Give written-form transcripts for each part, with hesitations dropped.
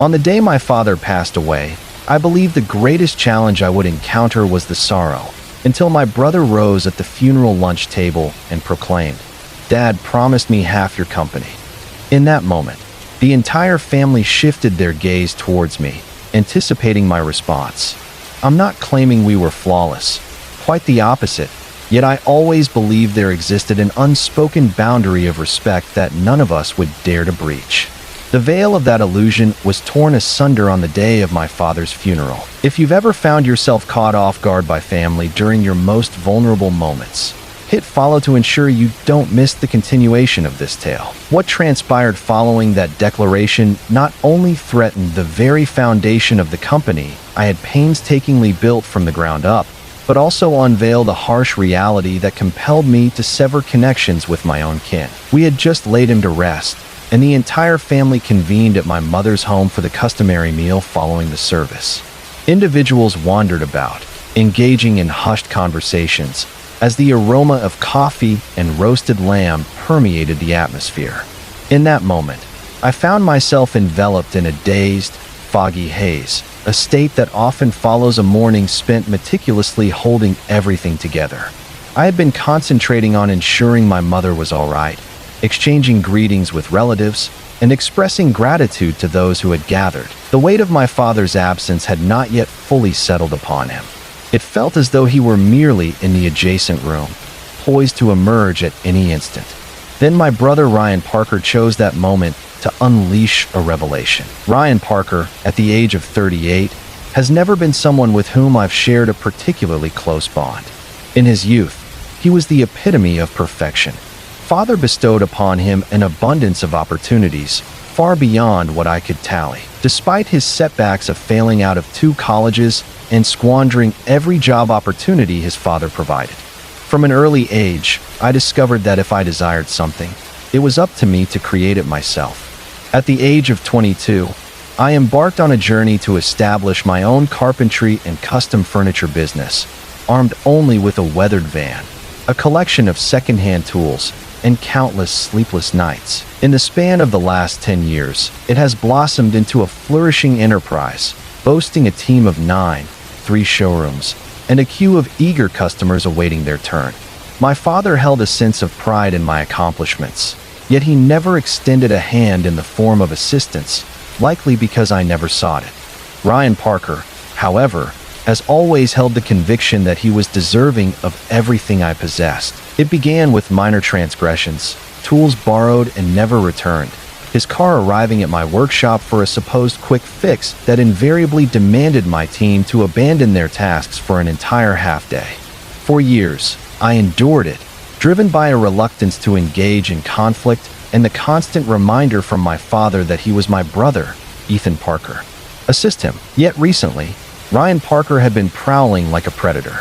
On the day my father passed away, I believed the greatest challenge I would encounter was the sorrow, until my brother rose at the funeral lunch table and proclaimed, "Dad promised me half your company." In that moment, the entire family shifted their gaze towards me, anticipating my response. I'm not claiming we were flawless, quite the opposite, yet I always believed there existed an unspoken boundary of respect that none of us would dare to breach. The veil of that illusion was torn asunder on the day of my father's funeral. If you've ever found yourself caught off guard by family during your most vulnerable moments, hit follow to ensure you don't miss the continuation of this tale. What transpired following that declaration not only threatened the very foundation of the company I had painstakingly built from the ground up, but also unveiled a harsh reality that compelled me to sever connections with my own kin. We had just laid him to rest, and the entire family convened at my mother's home for the customary meal following the service. Individuals wandered about, engaging in hushed conversations, as the aroma of coffee and roasted lamb permeated the atmosphere. In that moment, I found myself enveloped in a dazed, foggy haze, a state that often follows a morning spent meticulously holding everything together. I had been concentrating on ensuring my mother was all right, exchanging greetings with relatives, and expressing gratitude to those who had gathered. The weight of my father's absence had not yet fully settled upon him. It felt as though he were merely in the adjacent room, poised to emerge at any instant. Then my brother Ryan Parker chose that moment to unleash a revelation. Ryan Parker, at the age of 38, has never been someone with whom I've shared a particularly close bond. In his youth, he was the epitome of perfection. Father bestowed upon him an abundance of opportunities, far beyond what I could tally. Despite his setbacks of failing out of 2 colleges and squandering every job opportunity his father provided. From an early age, I discovered that if I desired something, it was up to me to create it myself. At the age of 22, I embarked on a journey to establish my own carpentry and custom furniture business, armed only with a weathered van, a collection of secondhand tools, and countless sleepless nights. In the span of the last 10 years, it has blossomed into a flourishing enterprise, boasting a team of 9, 3 showrooms, and a queue of eager customers awaiting their turn. My father held a sense of pride in my accomplishments, yet he never extended a hand in the form of assistance, likely because I never sought it. Ryan Parker, however, has always held the conviction that he was deserving of everything I possessed. It began with minor transgressions, tools borrowed and never returned, his car arriving at my workshop for a supposed quick fix that invariably demanded my team to abandon their tasks for an entire half-day. For years, I endured it, driven by a reluctance to engage in conflict and the constant reminder from my father that he was my brother, Ethan Parker. Assist him. Yet recently, Ryan Parker had been prowling like a predator.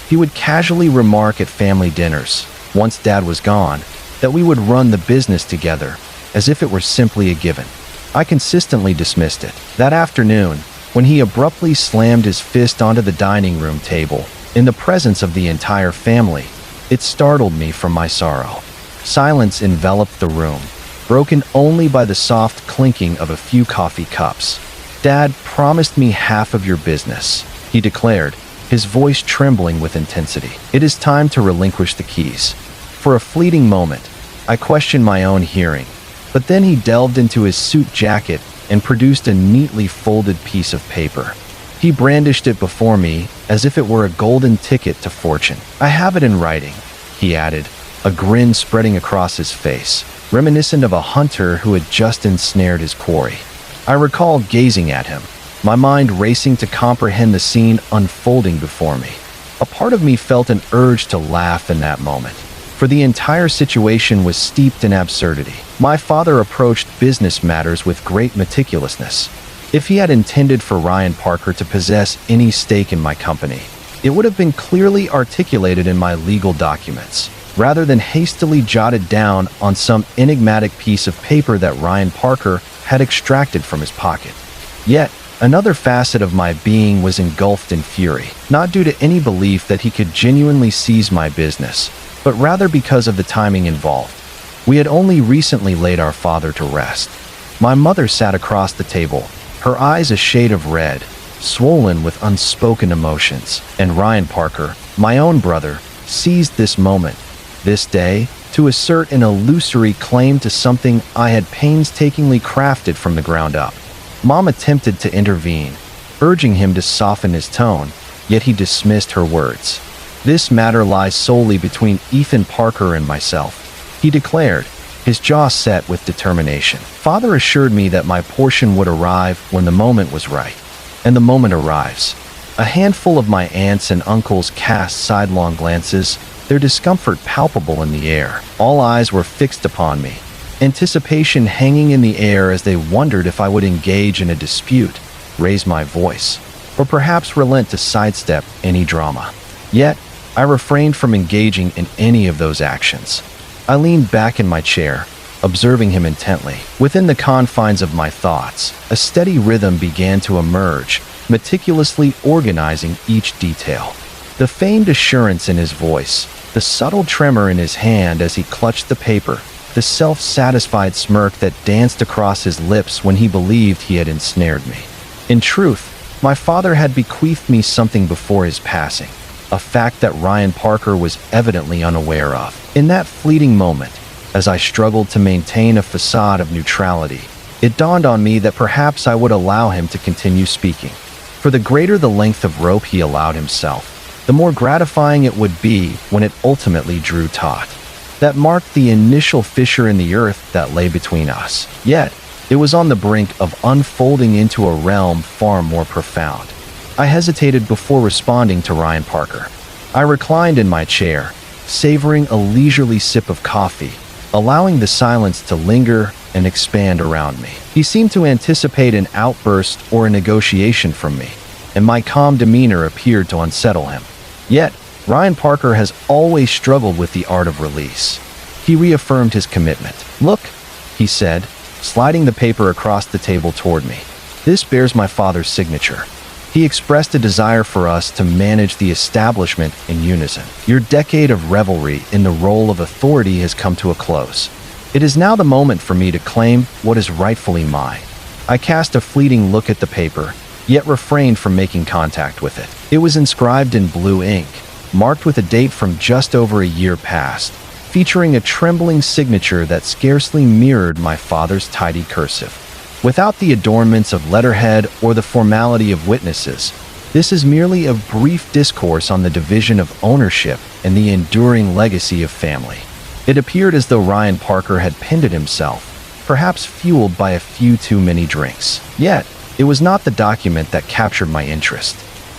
He would casually remark at family dinners, once Dad was gone, that we would run the business together, as if it were simply a given. I consistently dismissed it. That afternoon, when he abruptly slammed his fist onto the dining room table, in the presence of the entire family, it startled me from my sorrow. Silence enveloped the room, broken only by the soft clinking of a few coffee cups. "Dad promised me half of your business," he declared, his voice trembling with intensity. "It is time to relinquish the keys." For a fleeting moment, I questioned my own hearing, but then he delved into his suit jacket and produced a neatly folded piece of paper. He brandished it before me as if it were a golden ticket to fortune. "I have it in writing," he added, a grin spreading across his face, reminiscent of a hunter who had just ensnared his quarry. I recall gazing at him, my mind racing to comprehend the scene unfolding before me. A part of me felt an urge to laugh in that moment, for the entire situation was steeped in absurdity. My father approached business matters with great meticulousness. If he had intended for Ryan Parker to possess any stake in my company, it would have been clearly articulated in my legal documents, rather than hastily jotted down on some enigmatic piece of paper that Ryan Parker had extracted from his pocket. Yet, another facet of my being was engulfed in fury, not due to any belief that he could genuinely seize my business, but rather because of the timing involved. We had only recently laid our father to rest. My mother sat across the table, her eyes a shade of red, swollen with unspoken emotions. And Ryan Parker, my own brother, seized this moment, this day, to assert an illusory claim to something I had painstakingly crafted from the ground up. Mom attempted to intervene, urging him to soften his tone, yet he dismissed her words. "This matter lies solely between Ethan Parker and myself," he declared, his jaw set with determination. Father assured me that my portion would arrive when the moment was right. And the moment arrives. A handful of my aunts and uncles cast sidelong glances, their discomfort palpable in the air. All eyes were fixed upon me, anticipation hanging in the air as they wondered if I would engage in a dispute, raise my voice, or perhaps relent to sidestep any drama. Yet, I refrained from engaging in any of those actions. I leaned back in my chair, observing him intently. Within the confines of my thoughts, a steady rhythm began to emerge, meticulously organizing each detail. The feigned assurance in his voice, the subtle tremor in his hand as he clutched the paper, the self-satisfied smirk that danced across his lips when he believed he had ensnared me. In truth, my father had bequeathed me something before his passing, a fact that Ryan Parker was evidently unaware of. In that fleeting moment, as I struggled to maintain a facade of neutrality, it dawned on me that perhaps I would allow him to continue speaking. For the greater the length of rope he allowed himself, the more gratifying it would be when it ultimately drew taut. That marked the initial fissure in the earth that lay between us. Yet, it was on the brink of unfolding into a realm far more profound. I hesitated before responding to Ryan Parker. I reclined in my chair, savoring a leisurely sip of coffee, allowing the silence to linger and expand around me. He seemed to anticipate an outburst or a negotiation from me, and my calm demeanor appeared to unsettle him. Yet, Ryan Parker has always struggled with the art of release. He reaffirmed his commitment. "Look," he said, sliding the paper across the table toward me. "This bears my father's signature." He expressed a desire for us to manage the establishment in unison. "Your decade of revelry in the role of authority has come to a close. It is now the moment for me to claim what is rightfully mine." I cast a fleeting look at the paper, yet refrained from making contact with it. It was inscribed in blue ink, marked with a date from just over a year past, featuring a trembling signature that scarcely mirrored my father's tidy cursive. Without the adornments of letterhead or the formality of witnesses, this is merely a brief discourse on the division of ownership and the enduring legacy of family. It appeared as though Ryan Parker had pinned it himself, perhaps fueled by a few too many drinks. Yet, it was not the document that captured my interest.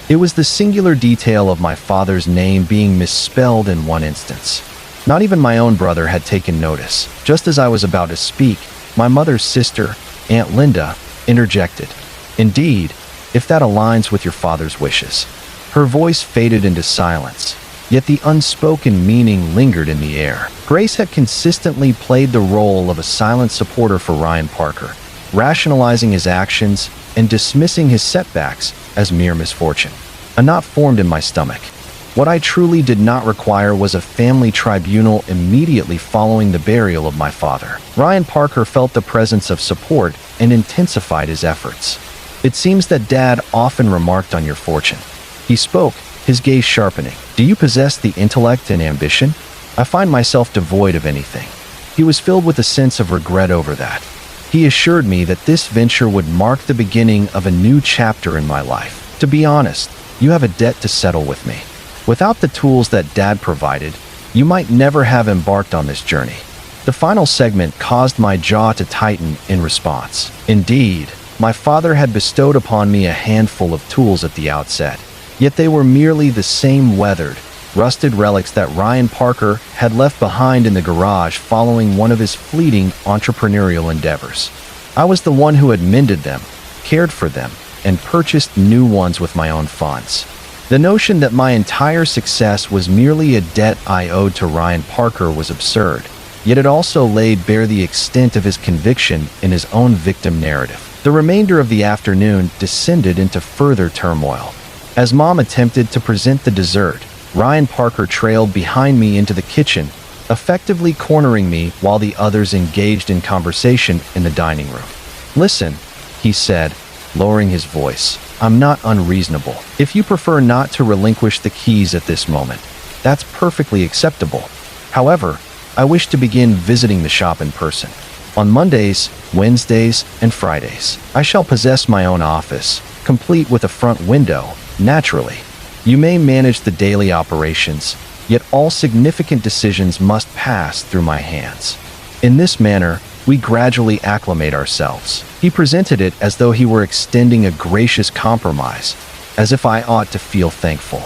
It was the singular detail of my father's name being misspelled in one instance. Not even my own brother had taken notice. Just as I was about to speak, my mother's sister, Aunt Linda, interjected. "Indeed, if that aligns with your father's wishes." Her voice faded into silence, yet the unspoken meaning lingered in the air. Grace had consistently played the role of a silent supporter for Ryan Parker, rationalizing his actions and dismissing his setbacks as mere misfortune. A knot formed in my stomach. What I truly did not require was a family tribunal immediately following the burial of my father. Ryan Parker felt the presence of support and intensified his efforts. "It seems that Dad often remarked on your fortune." He spoke, his gaze sharpening. "Do you possess the intellect and ambition? I find myself devoid of anything." He was filled with a sense of regret over that. He assured me that this venture would mark the beginning of a new chapter in my life. "To be honest, you have a debt to settle with me. Without the tools that Dad provided, you might never have embarked on this journey." The final segment caused my jaw to tighten in response. Indeed, my father had bestowed upon me a handful of tools at the outset, yet they were merely the same weathered, rusted relics that Ryan Parker had left behind in the garage following one of his fleeting entrepreneurial endeavors. I was the one who had mended them, cared for them, and purchased new ones with my own funds. The notion that my entire success was merely a debt I owed to Ryan Parker was absurd, yet it also laid bare the extent of his conviction in his own victim narrative. The remainder of the afternoon descended into further turmoil. As Mom attempted to present the dessert, Ryan Parker trailed behind me into the kitchen, effectively cornering me while the others engaged in conversation in the dining room. "Listen," he said, lowering his voice. "I'm not unreasonable. If you prefer not to relinquish the keys at this moment, that's perfectly acceptable. However, I wish to begin visiting the shop in person. On Mondays, Wednesdays, and Fridays, I shall possess my own office, complete with a front window, naturally. You may manage the daily operations, yet all significant decisions must pass through my hands. In this manner, we gradually acclimate ourselves." He presented it as though he were extending a gracious compromise, as if I ought to feel thankful.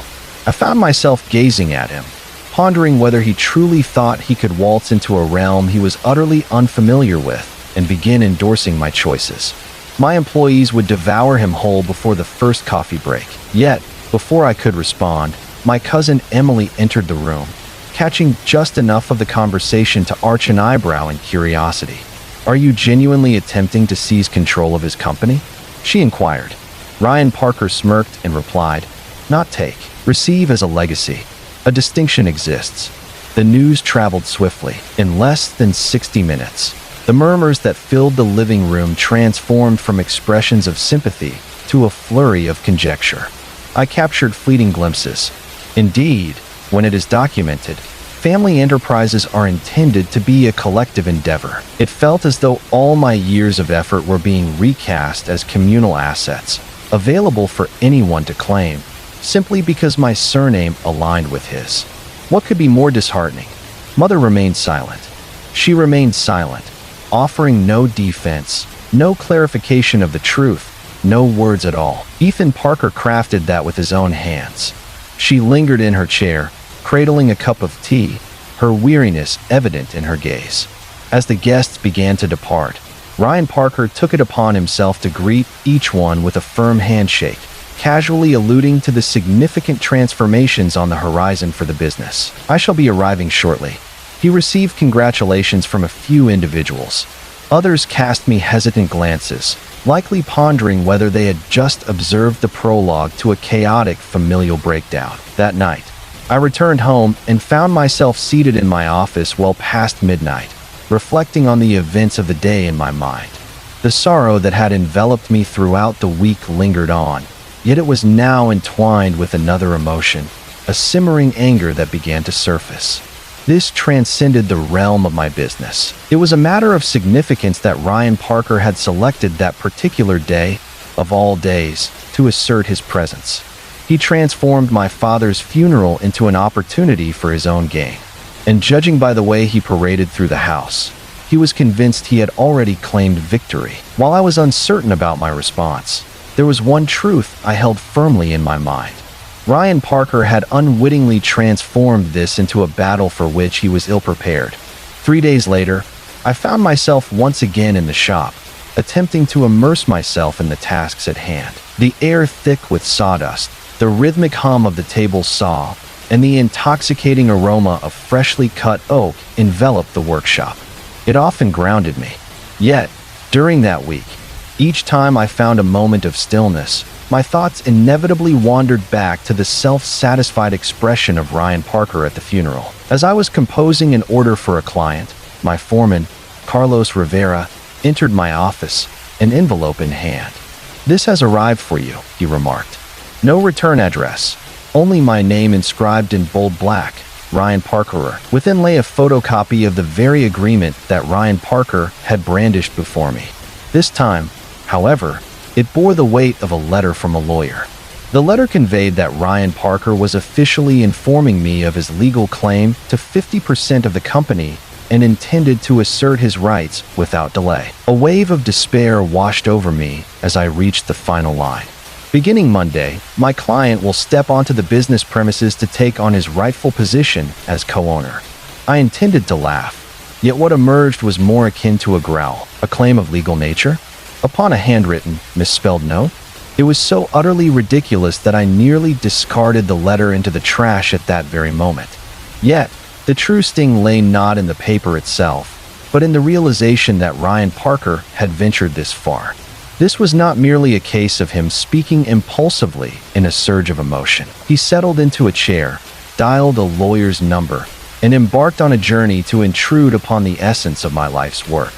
I found myself gazing at him, pondering whether he truly thought he could waltz into a realm he was utterly unfamiliar with and begin endorsing my choices. My employees would devour him whole before the first coffee break. Yet, before I could respond, my cousin Emily entered the room, catching just enough of the conversation to arch an eyebrow in curiosity. "Are you genuinely attempting to seize control of his company?" she inquired. Ryan Parker smirked and replied, "Not take, receive as a legacy. A distinction exists." The news traveled swiftly. In less than 60 minutes, the murmurs that filled the living room transformed from expressions of sympathy to a flurry of conjecture. I captured fleeting glimpses. Indeed, when it is documented, family enterprises are intended to be a collective endeavor. It felt as though all my years of effort were being recast as communal assets, available for anyone to claim, simply because my surname aligned with his. What could be more disheartening? Mother remained silent. She remained silent, offering no defense, no clarification of the truth, no words at all. Ethan Parker crafted that with his own hands. She lingered in her chair, cradling a cup of tea, her weariness evident in her gaze. As the guests began to depart, Ryan Parker took it upon himself to greet each one with a firm handshake, casually alluding to the significant transformations on the horizon for the business. "I shall be arriving shortly." He received congratulations from a few individuals. Others cast me hesitant glances, likely pondering whether they had just observed the prologue to a chaotic familial breakdown. That night, I returned home and found myself seated in my office well past midnight, reflecting on the events of the day in my mind. The sorrow that had enveloped me throughout the week lingered on, yet it was now entwined with another emotion, a simmering anger that began to surface. This transcended the realm of my business. It was a matter of significance that Ryan Parker had selected that particular day, of all days, to assert his presence. He transformed my father's funeral into an opportunity for his own gain. And judging by the way he paraded through the house, he was convinced he had already claimed victory. While I was uncertain about my response, there was one truth I held firmly in my mind. Ryan Parker had unwittingly transformed this into a battle for which he was ill-prepared. 3 days later, I found myself once again in the shop, attempting to immerse myself in the tasks at hand. The air thick with sawdust, the rhythmic hum of the table saw, and the intoxicating aroma of freshly cut oak enveloped the workshop. It often grounded me. Yet, during that week, each time I found a moment of stillness, my thoughts inevitably wandered back to the self-satisfied expression of Ryan Parker at the funeral. As I was composing an order for a client, my foreman, Carlos Rivera, entered my office, an envelope in hand. "This has arrived for you," he remarked. "No return address, only my name inscribed in bold black, Ryan Parker." Within lay a photocopy of the very agreement that Ryan Parker had brandished before me. This time, however, it bore the weight of a letter from a lawyer. The letter conveyed that Ryan Parker was officially informing me of his legal claim to 50% of the company and intended to assert his rights without delay. A wave of despair washed over me as I reached the final line. "Beginning Monday, my client will step onto the business premises to take on his rightful position as co-owner." I intended to laugh, yet what emerged was more akin to a growl. A claim of legal nature? Upon a handwritten, misspelled note? It was so utterly ridiculous that I nearly discarded the letter into the trash at that very moment. Yet, the true sting lay not in the paper itself, but in the realization that Ryan Parker had ventured this far. This was not merely a case of him speaking impulsively in a surge of emotion. He settled into a chair, dialed a lawyer's number, and embarked on a journey to intrude upon the essence of my life's work.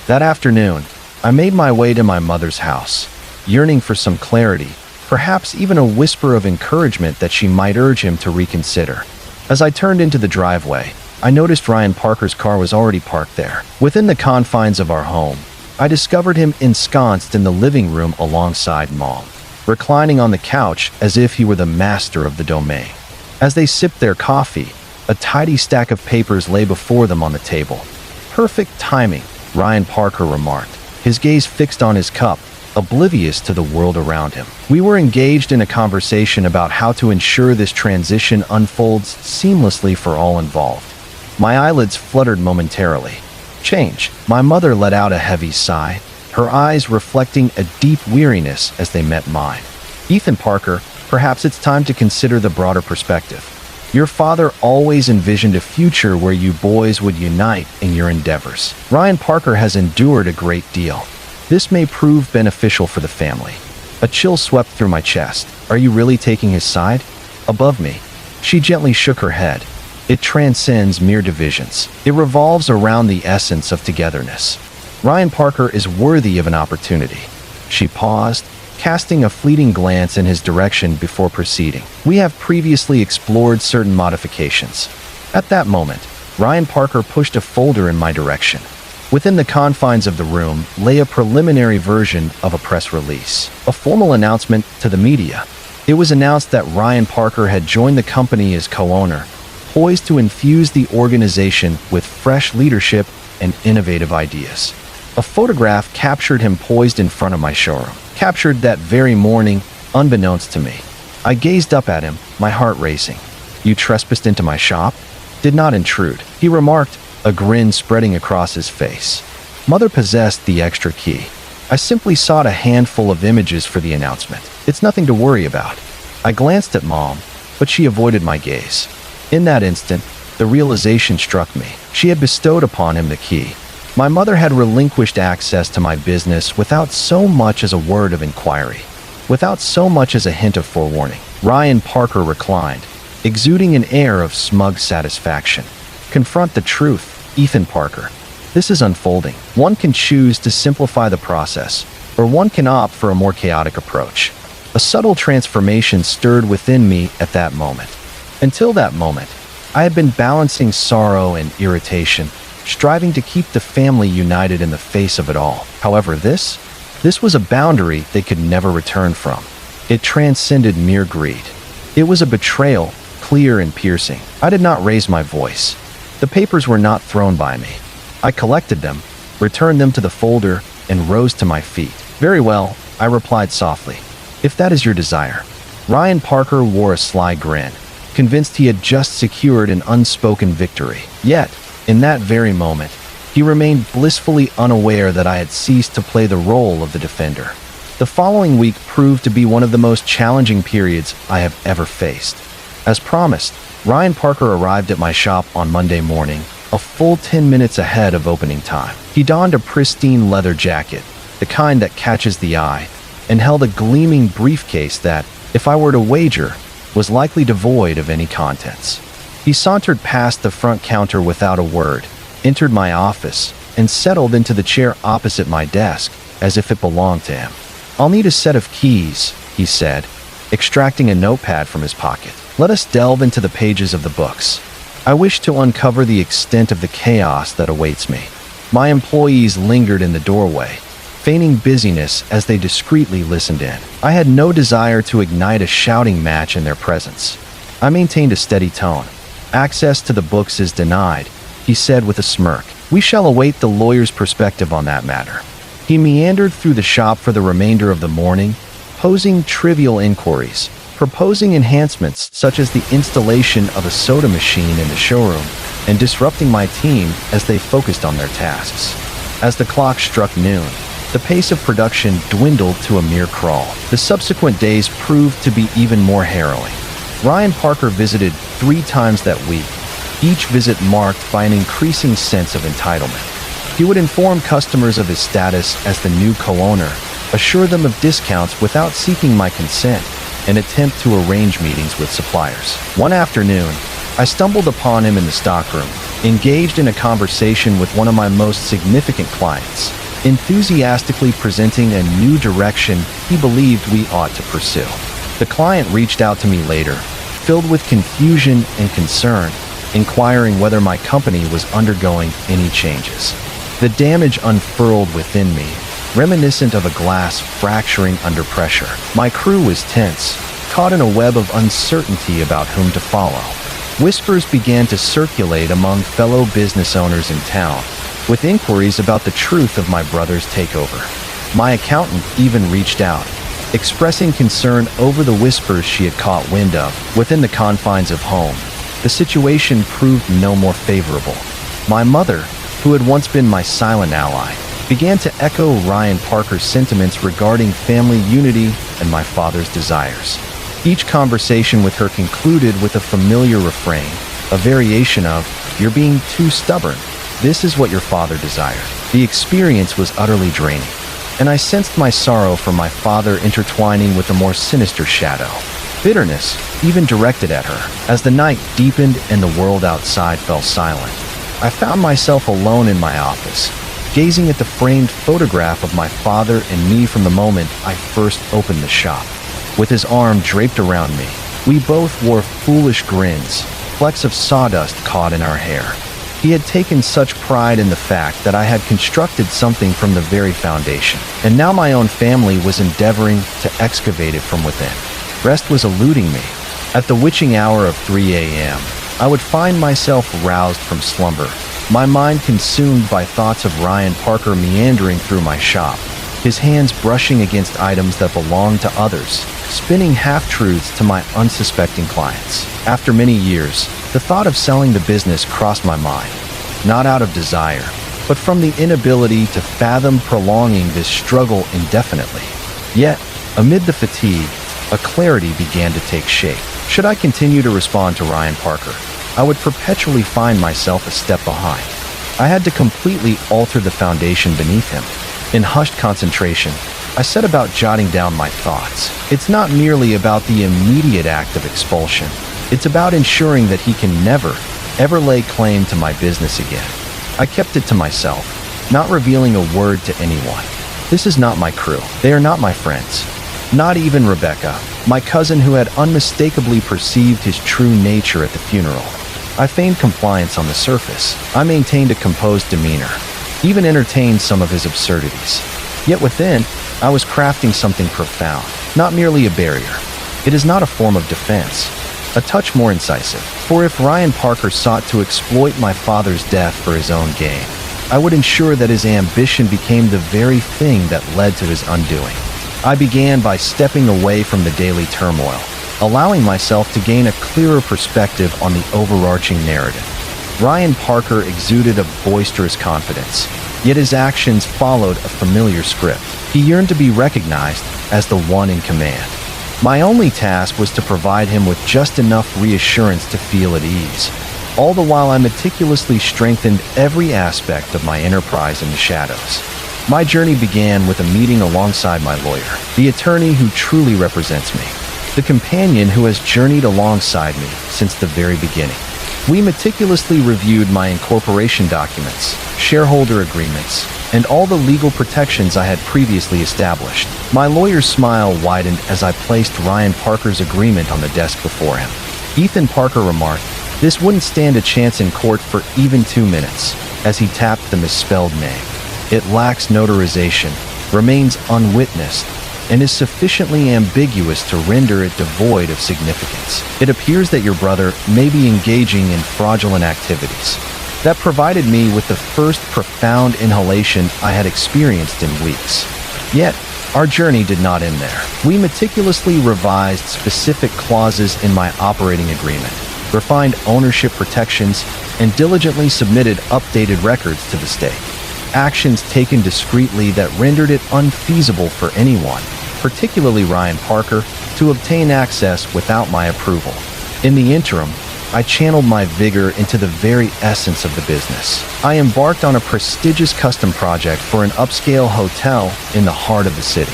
That afternoon, I made my way to my mother's house. yearning for some clarity, perhaps even a whisper of encouragement that she might urge him to reconsider. As I turned into the driveway, I noticed Ryan Parker's car was already parked there. Within the confines of our home, I discovered him ensconced in the living room alongside Mom, reclining on the couch as if he were the master of the domain. As they sipped their coffee, a tidy stack of papers lay before them on the table. "Perfect timing," Ryan Parker remarked, his gaze fixed on his cup, oblivious to the world around him. We were engaged in a conversation about how to ensure this transition unfolds seamlessly for all involved. My eyelids fluttered momentarily. "Change." My mother let out a heavy sigh, her eyes reflecting a deep weariness as they met mine. "Ethan Parker, perhaps it's time to consider the broader perspective. Your father always envisioned a future where you boys would unite in your endeavors. Ryan Parker has endured a great deal. This may prove beneficial for the family." A chill swept through my chest. "Are you really taking his side?" Above me, she gently shook her head. "It transcends mere divisions. It revolves around the essence of togetherness. Ryan Parker is worthy of an opportunity." She paused, casting a fleeting glance in his direction before proceeding. "We have previously explored certain modifications." At that moment, Ryan Parker pushed a folder in my direction. Within the confines of the room lay a preliminary version of a press release, a formal announcement to the media. It was announced that Ryan Parker had joined the company as co-owner, poised to infuse the organization with fresh leadership and innovative ideas. A photograph captured him poised in front of my showroom, captured that very morning, unbeknownst to me. I gazed up at him, my heart racing. "You trespassed into my shop?" "Did not intrude," he remarked, a grin spreading across his face. Mother possessed the extra key. "I simply sought a handful of images for the announcement. It's nothing to worry about." I glanced at Mom, but she avoided my gaze. In that instant, the realization struck me. She had bestowed upon him the key. My mother had relinquished access to my business without so much as a word of inquiry, without so much as a hint of forewarning. Ryan Parker reclined, exuding an air of smug satisfaction. "Confront the truth, Ethan Parker. This is unfolding. One can choose to simplify the process, or one can opt for a more chaotic approach." A subtle transformation stirred within me at that moment. Until that moment, I had been balancing sorrow and irritation, striving to keep the family united in the face of it all. However, this was a boundary they could never return from. It transcended mere greed. It was a betrayal, clear and piercing. I did not raise my voice. The papers were not thrown by me. I collected them, returned them to the folder, and rose to my feet. "Very well," I replied softly. "If that is your desire." Ryan Parker wore a sly grin, convinced he had just secured an unspoken victory. Yet, in that very moment, he remained blissfully unaware that I had ceased to play the role of the defender. The following week proved to be one of the most challenging periods I have ever faced. As promised, Ryan Parker arrived at my shop on Monday morning, a full 10 minutes ahead of opening time. He donned a pristine leather jacket, the kind that catches the eye, and held a gleaming briefcase that, if I were to wager, was likely devoid of any contents. He sauntered past the front counter without a word, entered my office, and settled into the chair opposite my desk, as if it belonged to him. "I'll need a set of keys," he said, extracting a notepad from his pocket. "Let us delve into the pages of the books. I wish to uncover the extent of the chaos that awaits me." My employees lingered in the doorway, feigning busyness as they discreetly listened in. I had no desire to ignite a shouting match in their presence. I maintained a steady tone. "Access to the books is denied," he said with a smirk. "We shall await the lawyer's perspective on that matter." He meandered through the shop for the remainder of the morning, posing trivial inquiries, proposing enhancements such as the installation of a soda machine in the showroom, and disrupting my team as they focused on their tasks. As the clock struck noon, the pace of production dwindled to a mere crawl. The subsequent days proved to be even more harrowing. Ryan Parker visited 3 times that week, each visit marked by an increasing sense of entitlement. He would inform customers of his status as the new co-owner, assure them of discounts without seeking my consent, and attempt to arrange meetings with suppliers. One afternoon, I stumbled upon him in the stockroom, engaged in a conversation with one of my most significant clients. enthusiastically presenting a new direction he believed we ought to pursue. The client reached out to me later, filled with confusion and concern, inquiring whether my company was undergoing any changes. The damage unfurled within me, reminiscent of a glass fracturing under pressure. My crew was tense, caught in a web of uncertainty about whom to follow. Whispers began to circulate among fellow business owners in town, with inquiries about the truth of my brother's takeover. My accountant even reached out, expressing concern over the whispers she had caught wind of within the confines of home. The situation proved no more favorable. My mother, who had once been my silent ally, began to echo Ryan Parker's sentiments regarding family unity and my father's desires. Each conversation with her concluded with a familiar refrain, a variation of, "You're being too stubborn. This is what your father desired." The experience was utterly draining, and I sensed my sorrow for my father intertwining with a more sinister shadow. Bitterness, even directed at her. As the night deepened and the world outside fell silent, I found myself alone in my office, gazing at the framed photograph of my father and me from the moment I first opened the shop. With his arm draped around me, we both wore foolish grins, flecks of sawdust caught in our hair. He had taken such pride in the fact that I had constructed something from the very foundation, and now my own family was endeavoring to excavate it from within. Rest was eluding me. At the witching hour of 3 a.m., I would find myself roused from slumber, my mind consumed by thoughts of Ryan Parker meandering through my shop, his hands brushing against items that belonged to others, spinning half-truths to my unsuspecting clients. After many years, the thought of selling the business crossed my mind, not out of desire, but from the inability to fathom prolonging this struggle indefinitely. Yet, amid the fatigue, a clarity began to take shape. Should I continue to respond to Ryan Parker, I would perpetually find myself a step behind. I had to completely alter the foundation beneath him. In hushed concentration, I set about jotting down my thoughts. It's not merely about the immediate act of expulsion. It's about ensuring that he can never, ever lay claim to my business again. I kept it to myself, not revealing a word to anyone. This is not my crew. They are not my friends. Not even Rebecca, my cousin who had unmistakably perceived his true nature at the funeral. I feigned compliance on the surface. I maintained a composed demeanor, even entertained some of his absurdities. Yet within, I was crafting something profound, not merely a barrier. It is not a form of defense, a touch more incisive. For if Ryan Parker sought to exploit my father's death for his own gain, I would ensure that his ambition became the very thing that led to his undoing. I began by stepping away from the daily turmoil, allowing myself to gain a clearer perspective on the overarching narrative. Ryan Parker exuded a boisterous confidence, yet his actions followed a familiar script. He yearned to be recognized as the one in command. My only task was to provide him with just enough reassurance to feel at ease, all the while I meticulously strengthened every aspect of my enterprise in the shadows. My journey began with a meeting alongside my lawyer, the attorney who truly represents me, the companion who has journeyed alongside me since the very beginning. We meticulously reviewed my incorporation documents, shareholder agreements, and all the legal protections I had previously established. My lawyer's smile widened as I placed Ryan Parker's agreement on the desk before him. Ethan Parker remarked, "This wouldn't stand a chance in court for even 2 minutes," as he tapped the misspelled name. "It lacks notarization, remains unwitnessed, and is sufficiently ambiguous to render it devoid of significance. It appears that your brother may be engaging in fraudulent activities." That provided me with the first profound inhalation I had experienced in weeks. Yet, our journey did not end there. We meticulously revised specific clauses in my operating agreement, refined ownership protections, and diligently submitted updated records to the state. Actions taken discreetly that rendered it unfeasible for anyone, particularly Ryan Parker, to obtain access without my approval. In the interim, I channeled my vigor into the very essence of the business. I embarked on a prestigious custom project for an upscale hotel in the heart of the city.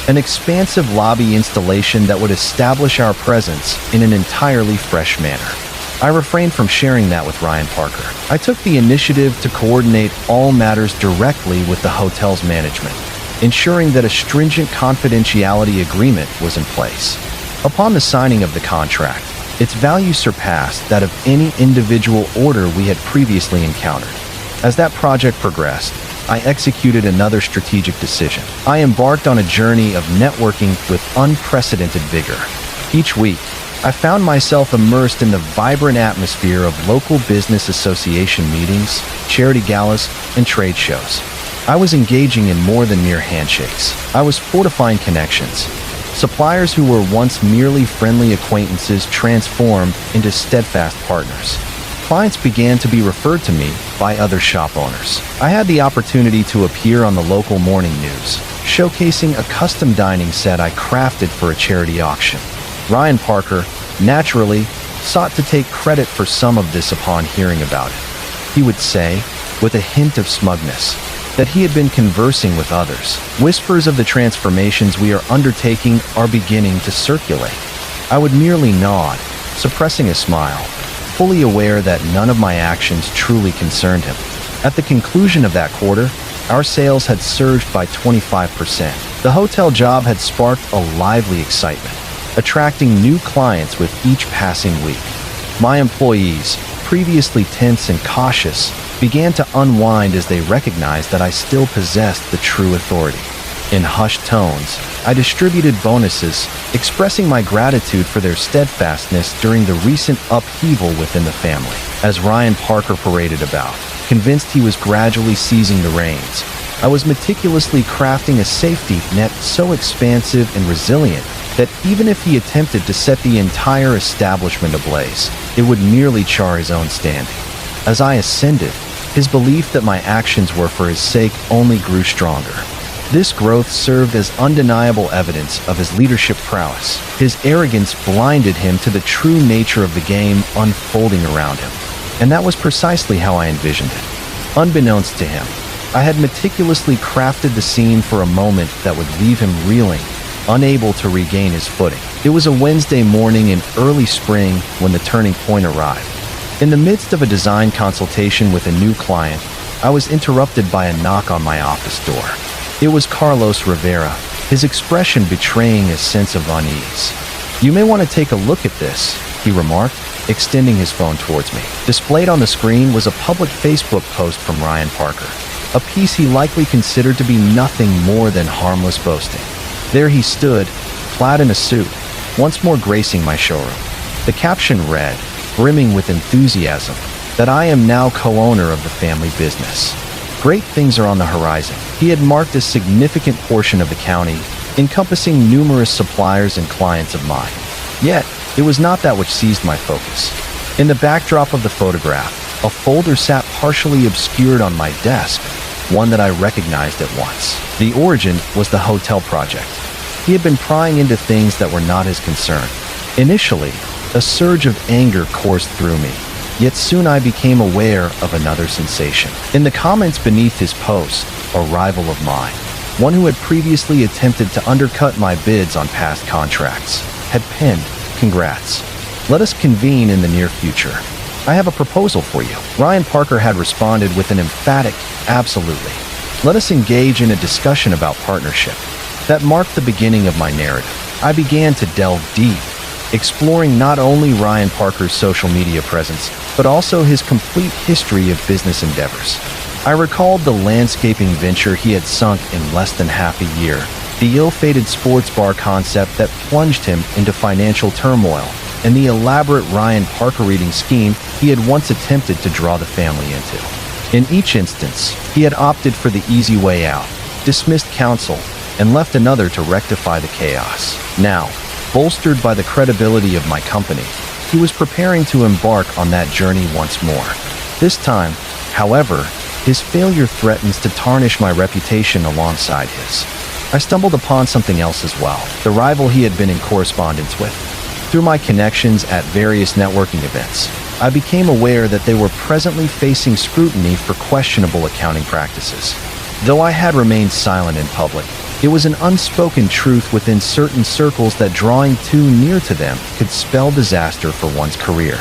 An expansive lobby installation that would establish our presence in an entirely fresh manner. I refrained from sharing that with Ryan Parker. I took the initiative to coordinate all matters directly with the hotel's management, ensuring that a stringent confidentiality agreement was in place. Upon the signing of the contract, its value surpassed that of any individual order we had previously encountered. As that project progressed, I executed another strategic decision. I embarked on a journey of networking with unprecedented vigor. Each week, I found myself immersed in the vibrant atmosphere of local business association meetings, charity galas, and trade shows. I was engaging in more than mere handshakes. I was fortifying connections. Suppliers who were once merely friendly acquaintances transformed into steadfast partners. Clients began to be referred to me by other shop owners. I had the opportunity to appear on the local morning news, showcasing a custom dining set I crafted for a charity auction. Ryan Parker, naturally, sought to take credit for some of this upon hearing about it. He would say, with a hint of smugness, that he had been conversing with others. Whispers of the transformations we are undertaking are beginning to circulate. I would merely nod, suppressing a smile, fully aware that none of my actions truly concerned him. At the conclusion of that quarter, our sales had surged by 25%. The hotel job had sparked a lively excitement, attracting new clients with each passing week. My employees, previously tense and cautious, began to unwind as they recognized that I still possessed the true authority. In hushed tones, I distributed bonuses, expressing my gratitude for their steadfastness during the recent upheaval within the family. As Ryan Parker paraded about, convinced he was gradually seizing the reins, I was meticulously crafting a safety net so expansive and resilient that even if he attempted to set the entire establishment ablaze, it would merely char his own standing. As I ascended, his belief that my actions were for his sake only grew stronger. This growth served as undeniable evidence of his leadership prowess. His arrogance blinded him to the true nature of the game unfolding around him. And that was precisely how I envisioned it. Unbeknownst to him, I had meticulously crafted the scene for a moment that would leave him reeling, unable to regain his footing. It was a Wednesday morning in early spring when the turning point arrived. In the midst of a design consultation with a new client, I was interrupted by a knock on my office door. It was Carlos Rivera, his expression betraying a sense of unease. "You may want to take a look at this," he remarked, extending his phone towards me. Displayed on the screen was a public Facebook post from Ryan Parker, a piece he likely considered to be nothing more than harmless boasting. There he stood, clad in a suit, once more gracing my showroom. The caption read, brimming with enthusiasm, that I am now co-owner of the family business. Great things are on the horizon. He had marked a significant portion of the county, encompassing numerous suppliers and clients of mine. Yet, it was not that which seized my focus. In the backdrop of the photograph, a folder sat partially obscured on my desk, one that I recognized at once. The origin was the hotel project. He had been prying into things that were not his concern. Initially, a surge of anger coursed through me. Yet soon I became aware of another sensation. In the comments beneath his post, a rival of mine, one who had previously attempted to undercut my bids on past contracts, had penned, "Congrats. Let us convene in the near future. I have a proposal for you." Ryan Parker had responded with an emphatic, "Absolutely. Let us engage in a discussion about partnership." That marked the beginning of my narrative. I began to delve deep, exploring not only Ryan Parker's social media presence, but also his complete history of business endeavors. I recalled the landscaping venture he had sunk in less than half a year, the ill-fated sports bar concept that plunged him into financial turmoil, and the elaborate Ryan Parker reading scheme he had once attempted to draw the family into. In each instance, he had opted for the easy way out, dismissed counsel, and left another to rectify the chaos. Now, bolstered by the credibility of my company, he was preparing to embark on that journey once more. This time, however, his failure threatens to tarnish my reputation alongside his. I stumbled upon something else as well, the rival he had been in correspondence with. Through my connections at various networking events, I became aware that they were presently facing scrutiny for questionable accounting practices. Though I had remained silent in public, it was an unspoken truth within certain circles that drawing too near to them could spell disaster for one's career.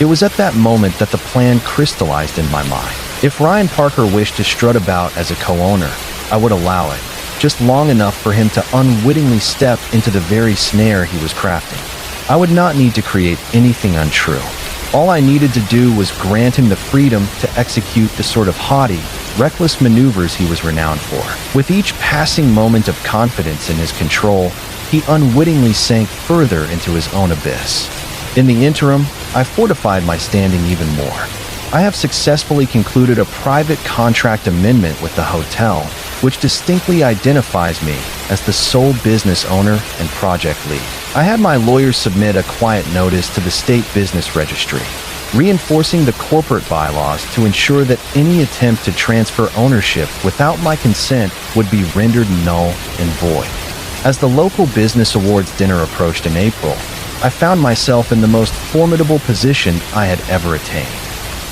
It was at that moment that the plan crystallized in my mind. If Ryan Parker wished to strut about as a co-owner, I would allow it, just long enough for him to unwittingly step into the very snare he was crafting. I would not need to create anything untrue. All I needed to do was grant him the freedom to execute the sort of haughty, reckless maneuvers he was renowned for. With each passing moment of confidence in his control, he unwittingly sank further into his own abyss. In the interim, I fortified my standing even more. I have successfully concluded a private contract amendment with the hotel, which distinctly identifies me as the sole business owner and project lead. I had my lawyers submit a quiet notice to the state business registry, reinforcing the corporate bylaws to ensure that any attempt to transfer ownership without my consent would be rendered null and void. As the local business awards dinner approached in April, I found myself in the most formidable position I had ever attained.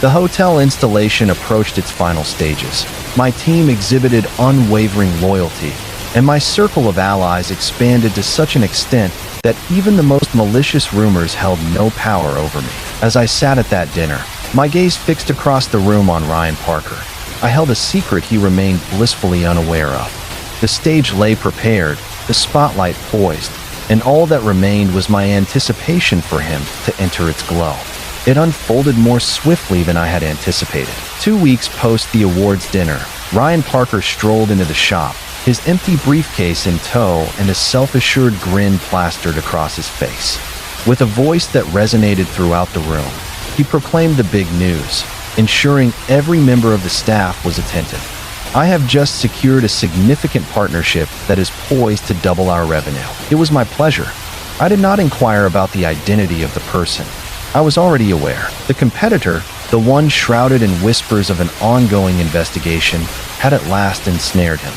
The hotel installation approached its final stages. My team exhibited unwavering loyalty, and my circle of allies expanded to such an extent that even the most malicious rumors held no power over me. As I sat at that dinner, my gaze fixed across the room on Ryan Parker. I held a secret he remained blissfully unaware of. The stage lay prepared, the spotlight poised, and all that remained was my anticipation for him to enter its glow. It unfolded more swiftly than I had anticipated. 2 weeks post the awards dinner, Ryan Parker strolled into the shop, his empty briefcase in tow and a self-assured grin plastered across his face. With a voice that resonated throughout the room, he proclaimed the big news, ensuring every member of the staff was attentive. I have just secured a significant partnership that is poised to double our revenue. It was my pleasure. I did not inquire about the identity of the person. I was already aware. The competitor, the one shrouded in whispers of an ongoing investigation, had at last ensnared him.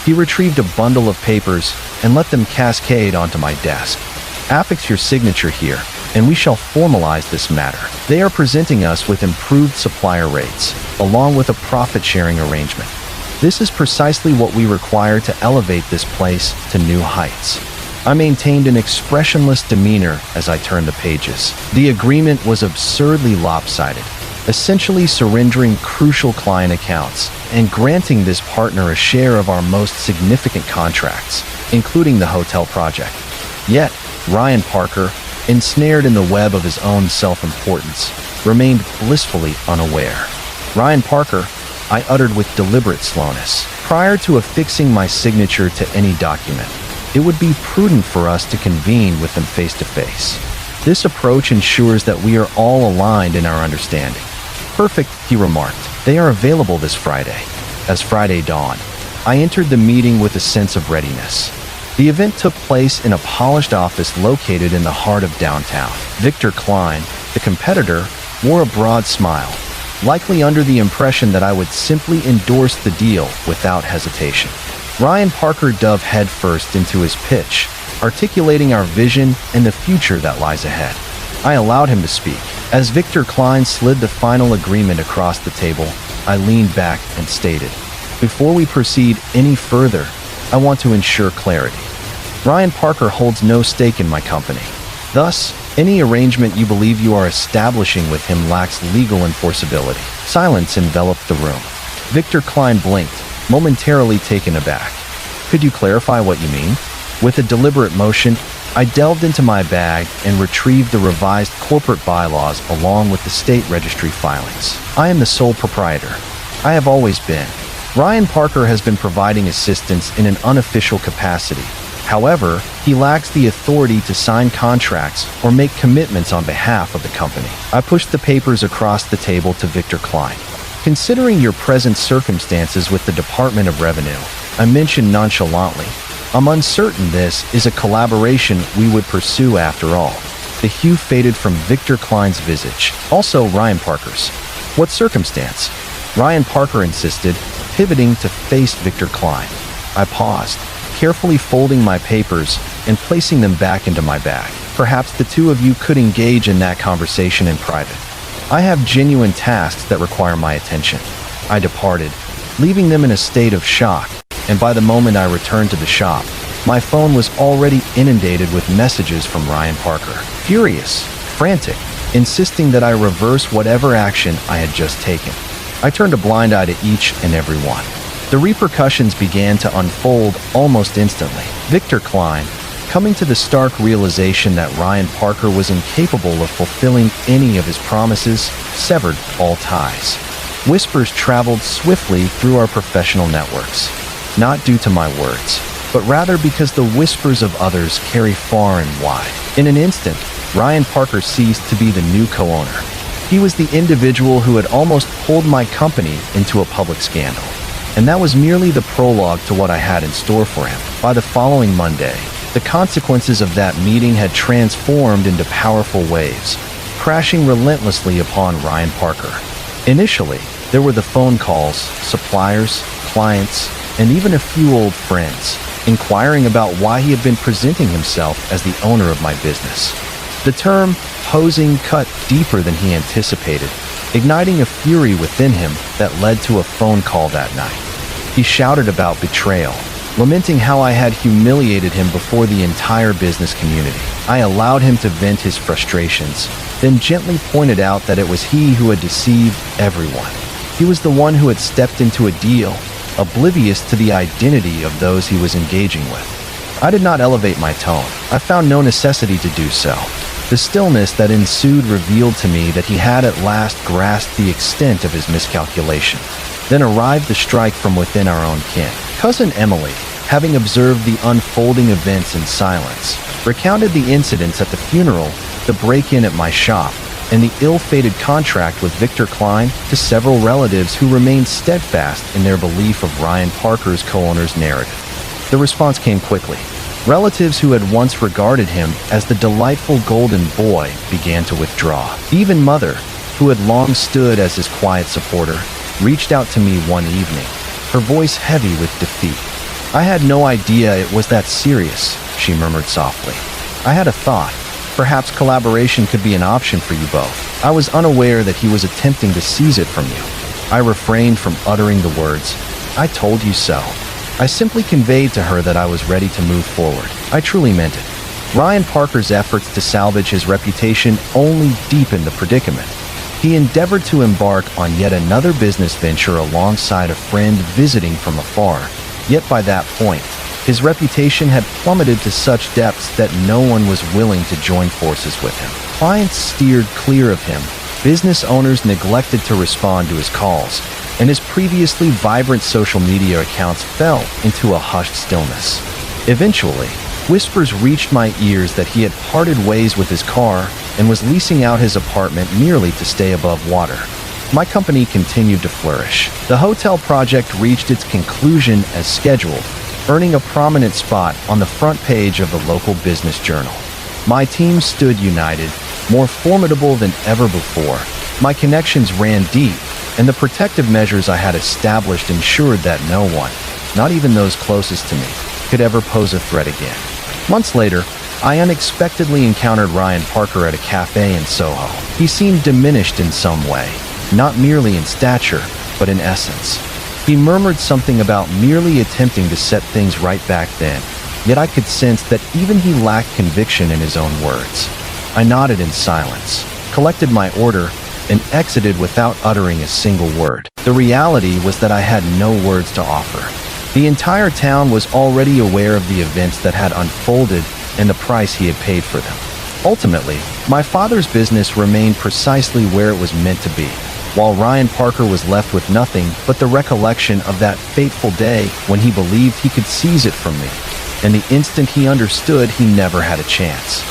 He retrieved a bundle of papers and let them cascade onto my desk. Affix your signature here, and we shall formalize this matter. They are presenting us with improved supplier rates, along with a profit-sharing arrangement. This is precisely what we require to elevate this place to new heights. I maintained an expressionless demeanor as I turned the pages. The agreement was absurdly lopsided, essentially surrendering crucial client accounts and granting this partner a share of our most significant contracts, including the hotel project. Yet, Ryan Parker, ensnared in the web of his own self-importance, remained blissfully unaware. Ryan Parker, I uttered with deliberate slowness. Prior to affixing my signature to any document, it would be prudent for us to convene with them face to face. This approach ensures that we are all aligned in our understanding. Perfect, he remarked. They are available this Friday. As Friday dawned, I entered the meeting with a sense of readiness. The event took place in a polished office located in the heart of downtown. Victor Klein, the competitor, wore a broad smile, likely under the impression that I would simply endorse the deal without hesitation. Ryan Parker dove headfirst into his pitch, articulating our vision and the future that lies ahead. I allowed him to speak. As Victor Klein slid the final agreement across the table, I leaned back and stated, "Before we proceed any further, I want to ensure clarity. Ryan Parker holds no stake in my company. Thus, any arrangement you believe you are establishing with him lacks legal enforceability." Silence enveloped the room. Victor Klein blinked, momentarily taken aback. "Could you clarify what you mean?" With a deliberate motion, I delved into my bag and retrieved the revised corporate bylaws along with the state registry filings. I am the sole proprietor. I have always been. Ryan Parker has been providing assistance in an unofficial capacity. However, he lacks the authority to sign contracts or make commitments on behalf of the company. I pushed the papers across the table to Victor Klein. "Considering your present circumstances with the Department of Revenue," I mentioned nonchalantly, "I'm uncertain this is a collaboration we would pursue after all." The hue faded from Victor Klein's visage. "Also Ryan Parker's." "What circumstance?" Ryan Parker insisted, pivoting to face Victor Klein. I paused, carefully folding my papers and placing them back into my bag. "Perhaps the two of you could engage in that conversation in private. I have genuine tasks that require my attention." I departed, leaving them in a state of shock, and by the moment I returned to the shop, my phone was already inundated with messages from Ryan Parker. Furious, frantic, insisting that I reverse whatever action I had just taken. I turned a blind eye to each and every one. The repercussions began to unfold almost instantly. Victor Klein, coming to the stark realization that Ryan Parker was incapable of fulfilling any of his promises, severed all ties. Whispers traveled swiftly through our professional networks, not due to my words, but rather because the whispers of others carry far and wide. In an instant, Ryan Parker ceased to be the new co-owner. He was the individual who had almost pulled my company into a public scandal. And that was merely the prologue to what I had in store for him. By the following Monday, the consequences of that meeting had transformed into powerful waves, crashing relentlessly upon Ryan Parker. Initially, there were the phone calls, suppliers, clients, and even a few old friends, inquiring about why he had been presenting himself as the owner of my business. The term posing cut deeper than he anticipated, igniting a fury within him that led to a phone call that night. He shouted about betrayal, lamenting how I had humiliated him before the entire business community. I allowed him to vent his frustrations, then gently pointed out that it was he who had deceived everyone. He was the one who had stepped into a deal, oblivious to the identity of those he was engaging with. I did not elevate my tone. I found no necessity to do so. The stillness that ensued revealed to me that he had at last grasped the extent of his miscalculation. Then arrived the strike from within our own kin. Cousin Emily, having observed the unfolding events in silence, recounted the incidents at the funeral, the break-in at my shop, and the ill-fated contract with Victor Klein to several relatives who remained steadfast in their belief of Ryan Parker's co-owner's narrative. The response came quickly. Relatives who had once regarded him as the delightful golden boy began to withdraw. Even Mother, who had long stood as his quiet supporter, reached out to me one evening, her voice heavy with defeat. "I had no idea it was that serious," she murmured softly. "I had a thought. Perhaps collaboration could be an option for you both. I was unaware that he was attempting to seize it from you." I refrained from uttering the words, "I told you so." I simply conveyed to her that I was ready to move forward. I truly meant it. Ryan Parker's efforts to salvage his reputation only deepened the predicament. He endeavored to embark on yet another business venture alongside a friend visiting from afar, yet by that point, his reputation had plummeted to such depths that no one was willing to join forces with him. Clients steered clear of him, business owners neglected to respond to his calls, and his previously vibrant social media accounts fell into a hushed stillness. Eventually, whispers reached my ears that he had parted ways with his car and was leasing out his apartment merely to stay above water. My company continued to flourish. The hotel project reached its conclusion as scheduled, earning a prominent spot on the front page of the local business journal. My team stood united, more formidable than ever before. My connections ran deep, and the protective measures I had established ensured that no one, not even those closest to me, could ever pose a threat again. Months later, I unexpectedly encountered Ryan Parker at a cafe in Soho. He seemed diminished in some way, not merely in stature, but in essence. He murmured something about merely attempting to set things right back then, yet I could sense that even he lacked conviction in his own words. I nodded in silence, collected my order, and exited without uttering a single word. The reality was that I had no words to offer. The entire town was already aware of the events that had unfolded and the price he had paid for them. Ultimately, my father's business remained precisely where it was meant to be, while Ryan Parker was left with nothing but the recollection of that fateful day when he believed he could seize it from me, and the instant he understood he never had a chance.